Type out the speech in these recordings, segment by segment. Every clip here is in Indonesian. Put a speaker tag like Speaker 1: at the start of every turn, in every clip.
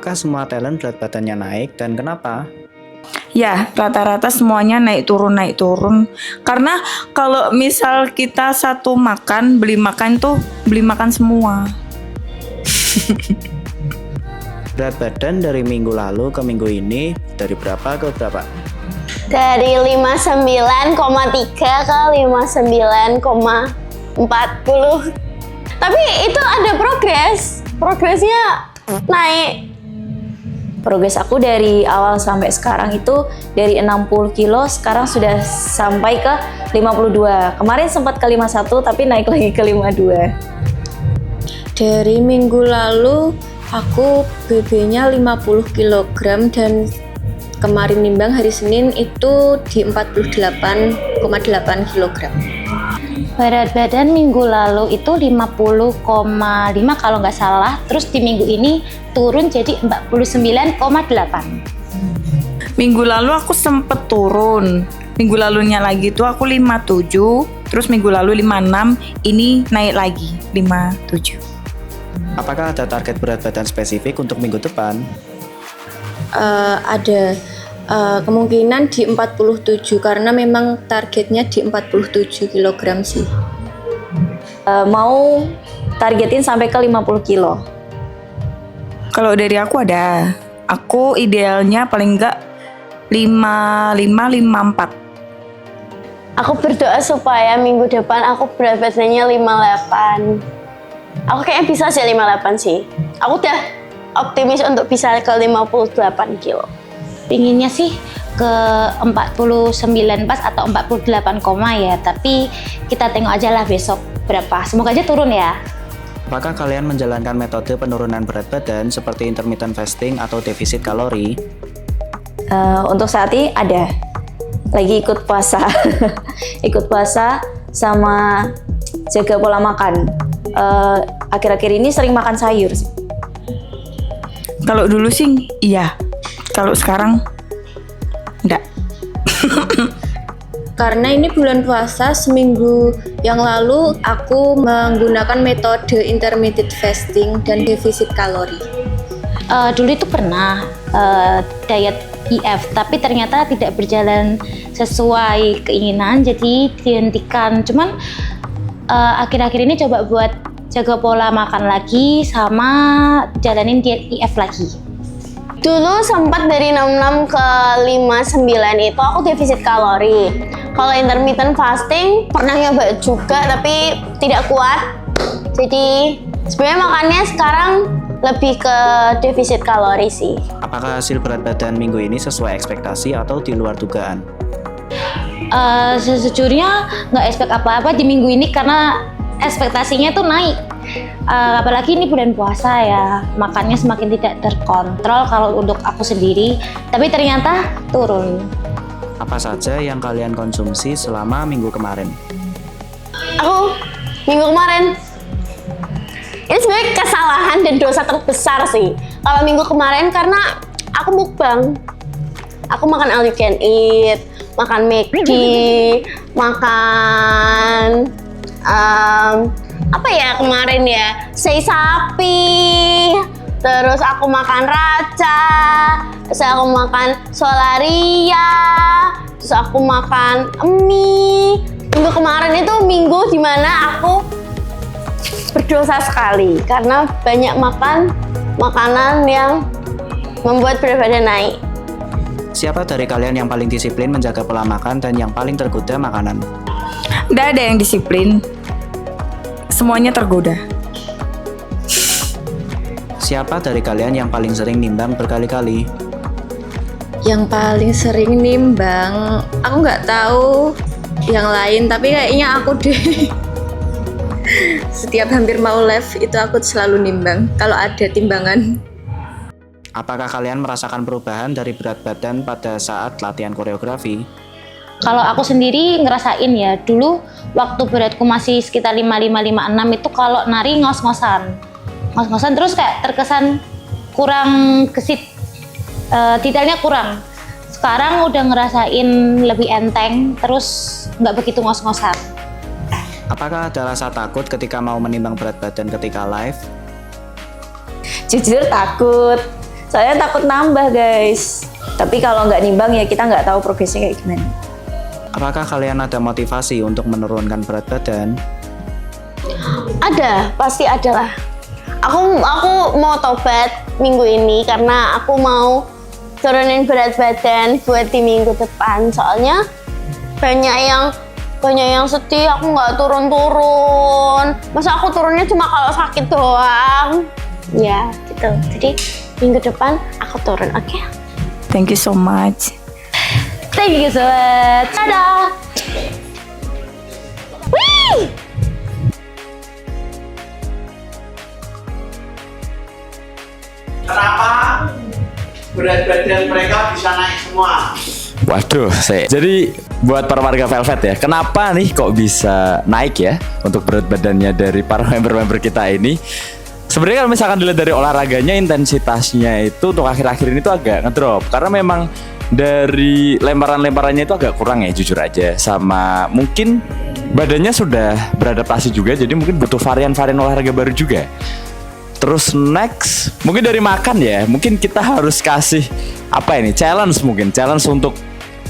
Speaker 1: Apakah semua talent berat badannya naik dan kenapa?
Speaker 2: Ya, rata-rata semuanya naik turun. Karena kalau misal kita satu makan, beli makan semua.
Speaker 1: Berat badan dari minggu lalu ke minggu ini dari berapa ke berapa?
Speaker 3: Dari 59,3 ke 59,40. Tapi itu ada progresnya naik.
Speaker 4: Progres aku dari awal sampai sekarang itu dari 60 kilo sekarang sudah sampai ke 52. Kemarin sempat ke 51 tapi naik lagi ke 52.
Speaker 5: Dari minggu lalu aku BB-nya 50 kg dan kemarin nimbang hari Senin itu di 48,8 kg.
Speaker 6: Berat badan minggu lalu itu 50,5 kalau nggak salah, terus di minggu ini turun jadi 49,8.
Speaker 2: Minggu lalu aku sempet turun. Minggu lalunya lagi tuh aku 57, terus minggu lalu 56, ini naik lagi 57.
Speaker 1: Apakah ada target berat badan spesifik untuk minggu depan?
Speaker 5: Ada kemungkinan di 47 karena memang targetnya di 47 kg sih.
Speaker 4: Mau targetin sampai ke 50 kilo.
Speaker 2: Kalau dari aku ada. Aku idealnya paling enggak 55, 54.
Speaker 3: Aku berdoa supaya minggu depan aku berat badannya 58. Aku kayaknya bisa sih 58 sih. Aku udah optimis untuk bisa ke 58 kilo.
Speaker 6: Pinginnya sih ke 49 pas atau 48 koma ya, tapi kita tengok aja lah besok berapa. Semoga aja turun ya.
Speaker 1: Apakah kalian menjalankan metode penurunan berat badan seperti intermittent fasting atau defisit kalori?
Speaker 4: Untuk saat ini ada. Lagi ikut puasa. Ikut puasa sama jaga pola makan. Akhir-akhir ini sering makan sayur.
Speaker 2: Kalau dulu sih iya. Kalau sekarang enggak.
Speaker 5: Karena ini bulan puasa, seminggu yang lalu aku menggunakan metode intermittent fasting dan defisit kalori.
Speaker 6: Dulu itu pernah diet IF, tapi ternyata tidak berjalan sesuai keinginan, jadi dihentikan. Cuman akhir-akhir ini coba buat jaga pola makan lagi sama jalanin diet IF lagi.
Speaker 3: Dulu sempat dari 66 ke 59 itu aku defisit kalori. Kalau intermittent fasting pernah nyoba juga tapi tidak kuat. Jadi sebenarnya makannya sekarang lebih ke defisit kalori sih.
Speaker 1: Apakah hasil berat badan minggu ini sesuai ekspektasi atau di luar dugaan?
Speaker 6: Sejujurnya nggak expect apa-apa di minggu ini karena ekspektasinya tuh naik. Apalagi ini bulan puasa ya, makannya semakin tidak terkontrol kalau untuk aku sendiri, tapi ternyata turun.
Speaker 1: Apa saja yang kalian konsumsi selama minggu kemarin?
Speaker 3: Aku minggu kemarin ini sebenarnya kesalahan dan dosa terbesar sih. Kalau minggu kemarin karena aku mukbang, aku makan all you can eat, makan McD, makan apa ya kemarin ya, sei sapi, terus aku makan raca, terus aku makan solaria, terus aku makan mie. Minggu kemarin itu minggu dimana aku berdosa sekali karena banyak makan makanan yang membuat berat badan naik.
Speaker 1: Siapa dari kalian yang paling disiplin menjaga pola makan dan yang paling tergoda makanan?
Speaker 2: Nggak ada yang disiplin. Semuanya tergoda.
Speaker 1: Siapa dari kalian yang paling sering nimbang berkali-kali?
Speaker 5: Yang paling sering nimbang, aku nggak tahu yang lain, tapi kayaknya aku deh. Setiap hampir mau live itu aku selalu nimbang kalau ada timbangan.
Speaker 1: Apakah kalian merasakan perubahan dari berat badan pada saat latihan koreografi?
Speaker 6: Kalau aku sendiri ngerasain ya, dulu waktu beratku masih sekitar 55-56 itu kalau nari ngos-ngosan terus kayak terkesan kurang gesit, detailnya kurang. Sekarang udah ngerasain lebih enteng, terus nggak begitu ngos-ngosan.
Speaker 1: Apakah ada rasa takut ketika mau menimbang berat badan ketika live?
Speaker 4: Jujur takut, Soalnya takut nambah guys. Tapi kalau nggak nimbang ya kita nggak tahu progresnya kayak gimana.
Speaker 1: Apakah kalian ada motivasi untuk menurunkan berat badan?
Speaker 3: Ada, pasti ada lah. Aku mau tobat minggu ini karena aku mau turunin berat badan buat di minggu depan. Soalnya banyak yang sedih, aku nggak turun-turun. Masa aku turunnya cuma kalau sakit doang. Ya, gitu. Jadi minggu depan aku turun, oke?
Speaker 2: Thank you so much.
Speaker 6: Thank you so much. Dadah.
Speaker 3: Wih!
Speaker 7: Kenapa berat badan mereka bisa naik semua?
Speaker 8: Waduh, jadi buat para warga Velvet ya, kenapa nih kok bisa naik ya untuk berat badannya dari para member-member kita ini? Sebenarnya kalau misalkan dilihat dari olahraganya, intensitasnya itu untuk akhir-akhir ini tuh agak ngedrop karena memang dari lemparan-lemparannya itu agak kurang ya, jujur aja. Sama mungkin badannya sudah beradaptasi juga, jadi mungkin butuh varian-varian olahraga baru juga. Terus next, mungkin dari makan ya, mungkin kita harus kasih apa ini, challenge untuk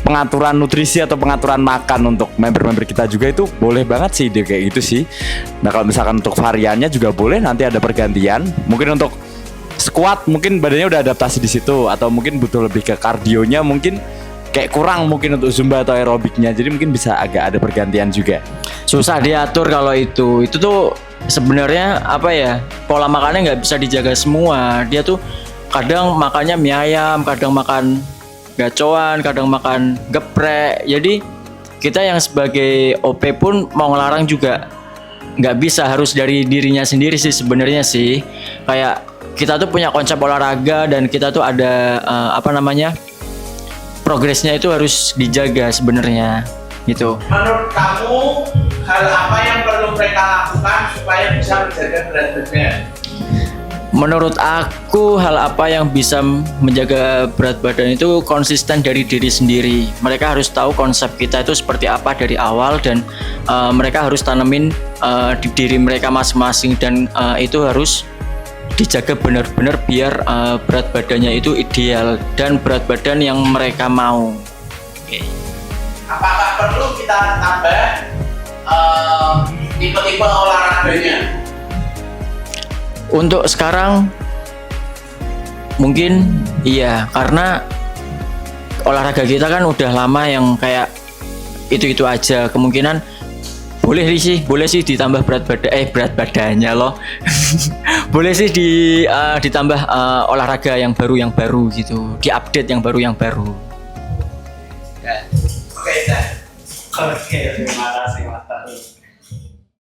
Speaker 8: pengaturan nutrisi atau pengaturan makan untuk member-member kita juga. Itu boleh banget sih ide kayak gitu sih. Nah kalau misalkan untuk variannya juga boleh, nanti ada pergantian. Mungkin untuk squat mungkin badannya udah adaptasi di situ, atau mungkin butuh lebih ke kardionya, mungkin kayak kurang mungkin untuk zumba atau aerobiknya. Jadi mungkin bisa agak ada pergantian juga.
Speaker 9: Susah diatur kalau itu tuh sebenarnya apa ya, pola makannya nggak bisa dijaga semua. Dia tuh kadang makannya mie ayam, kadang makan gacoan, kadang makan geprek. Jadi kita yang sebagai OP pun mau ngelarang juga nggak bisa, harus dari dirinya sendiri sih sebenarnya sih. Kayak kita tuh punya konsep olahraga dan kita tuh ada progresnya itu harus dijaga sebenarnya gitu.
Speaker 7: Menurut kamu hal apa yang perlu mereka lakukan supaya bisa menjaga berat badan?
Speaker 9: Menurut aku hal apa yang bisa menjaga berat badan itu konsisten dari diri sendiri. Mereka harus tahu konsep kita itu seperti apa dari awal, dan mereka harus tanemin di diri mereka masing-masing, dan itu harus dijaga benar-benar biar berat badannya itu ideal dan berat badan yang mereka mau.
Speaker 7: Apakah perlu kita tambah tipe-tipe olahraganya?
Speaker 9: Untuk sekarang mungkin iya, karena olahraga kita kan udah lama yang kayak itu aja. Kemungkinan boleh sih ditambah berat badannya loh. Boleh sih ditambah olahraga yang baru gitu, diupdate yang baru.
Speaker 7: Oke, terima kasih Mas Taru.